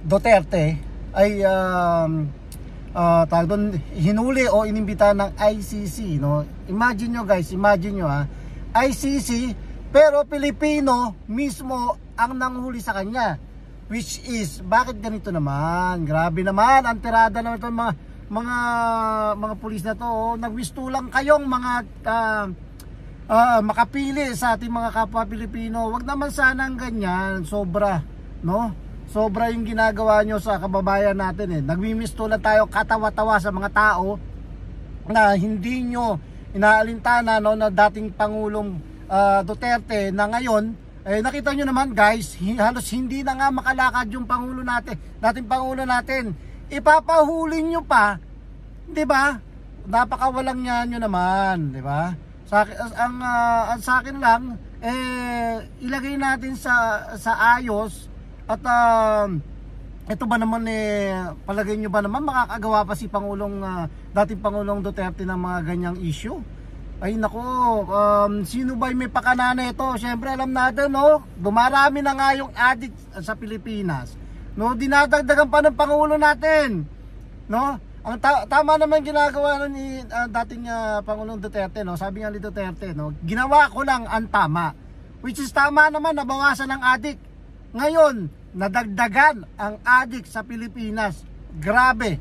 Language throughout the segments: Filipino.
Duterte ay tawag doon, hinuli o inimbita ng ICC, no? Imagine nyo guys, imagine nyo ICC, pero Pilipino mismo ang nanghuli sa kanya, which is, bakit ganito naman? Grabe naman, ang tirada naman ito mga pulis na to, nagwisto lang kayong mga makapili sa ating mga kapwa Pilipino. Wag naman sanang ganyan, sobra, no? Sobra yung ginagawa nyo sa kababayan natin Nagmimisto lang tayo katawa-tawa sa mga tao na hindi nyo inaalintana, no, na dating Pangulong Duterte na ngayon nakita nyo naman guys, halos hindi na nga makalakad yung Pangulo natin, dating Pangulo natin. Ipapahuli nyo pa, 'di ba? Napakawalang niya nyo naman, 'di ba? Sa akin lang ilagay natin sa ayos at ito ba naman palagay nyo ba naman makakagawa pa si dating Pangulong Duterte ng mga ganyang issue? Ay nako, sino ba may pakanana ito? Syempre alam natin, no, dumarami na nga yung addict sa Pilipinas, no, dinadagdagan pa ng Pangulo natin, no. Ang tama naman ginagawa ni dating Pangulong Duterte, no? Sabi nga ni Duterte, no, ginawa ko lang ang tama, which is tama naman, nabawasan ang addict. Ngayon, nadagdagan ang addict sa Pilipinas. Grabe,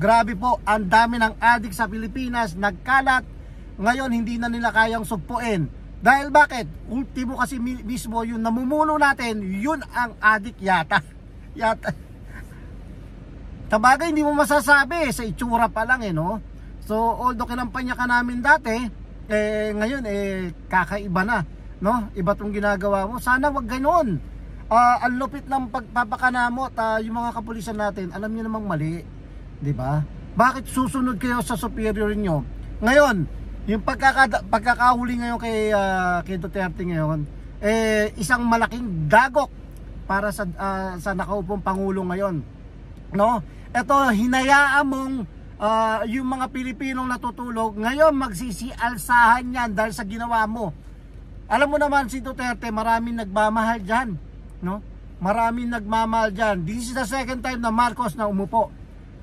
grabe po, ang dami ng addict sa Pilipinas, nagkalat. Ngayon, hindi na nila kayang sugpuin. Dahil bakit? Ultimo kasi mismo yung namumuno natin, yun ang addict yata. Sabagay, hindi mo masasabi sa itsura pa lang no. So although kinampanya ka namin dati, ngayon kakaiba na, no? Iba tong ginagawa mo. Sana wag ganoon. Ang lupit ng pagpapakanamot, yung mga kapulisan natin, alam niyo namang mali, 'di ba? Bakit susunod kayo sa superior niyo? Ngayon, yung pagkakahuli ngayon kay Duterte ngayon, isang malaking dagok para sa nakaupong pangulo ngayon, no? Ito, hinayaan mong yung mga Pilipinong natutulog ngayon magsisialsahan yan dahil sa ginawa mo. Alam mo naman si Duterte, maraming nagmamahal dyan, no? Maraming nagmamahal dyan. This is the second time na Marcos na umupo,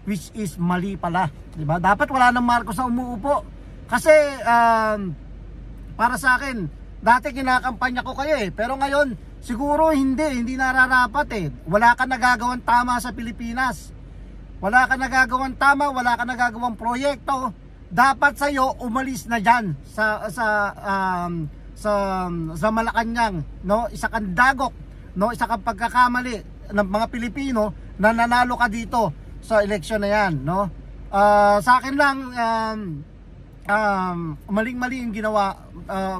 which is mali pala, diba? Dapat wala nang Marcos na umuupo. Kasi para sa akin, dati kinakampanya ko kayo pero ngayon siguro hindi nararapat Wala ka nagagawang tama sa Pilipinas. Wala ka nagagawang tama, wala ka nagagawang proyekto. Dapat sa'yo umalis na diyan sa Malacanang, no? Isa kang dagok, no? Isa kang pagkakamali ng mga Pilipino na nanalo ka dito sa eleksyon na yan, no? Sa akin lang, maling-mali yung ginawa,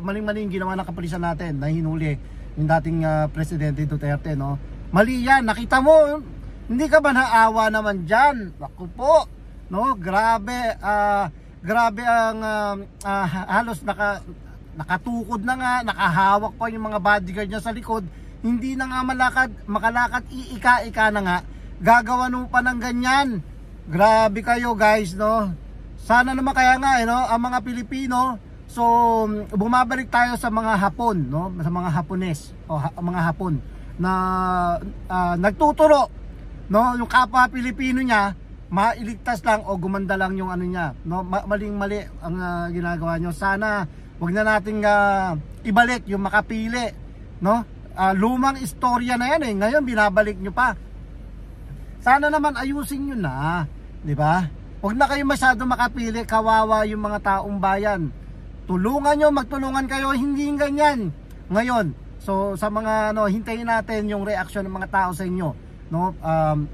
maling-mali yung ginawa ng kapulisan natin na hinuli yung dating Presidente Duterte, no? Mali yan, nakita mo, hindi ka ba naawa naman dyan? Ako po, no? Grabe, grabe ang halos nakatukod na nga, nakahawak pa yung mga bodyguard niya sa likod, hindi na nga makalakad, iika-ika na nga, gagawa nung pa ng ganyan. Grabe kayo guys, no? Sana naman kaya nga no, ang mga Pilipino, so bumabalik tayo sa mga Hapon, no? Sa mga Hapones o mga Hapon na nagtuturo, no, yung kapwa Pilipino niya mailigtas lang o gumanda lang yung ano niya, no? Maling-mali ang ginagawa nyo. Sana wag na nating ibalik yung makapili, no? Lumang istorya na yan ngayon binabalik nyo pa. Sana naman ayusin nyo na, di ba? Huwag na kayo masyado makapili, kawawa yung mga taong bayan. Tulungan nyo, magtulungan kayo, hindi ganyan. Ngayon, so sa mga hintayin natin yung reaksyon ng mga tao sa inyo, no?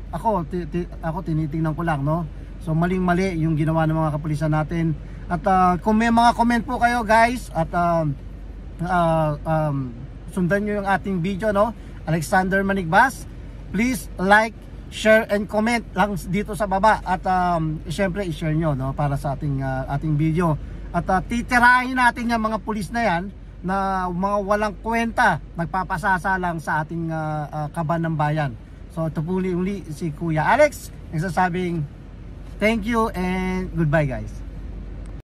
Ako tinitingnan ko lang, no? So maling-mali yung ginawa ng mga kapulisan natin. At kung may mga comment po kayo guys, at sundan nyo yung ating video, no? Alexander Manigbas, please like, share and comment lang dito sa baba at syempre i-share nyo, no, para sa ating video. At titirahin natin yung mga pulis na yan na mga walang kwenta, nagpapasasa lang sa ating kaban ng bayan. So ito po uli si Kuya Alex nagsasabing thank you and goodbye guys.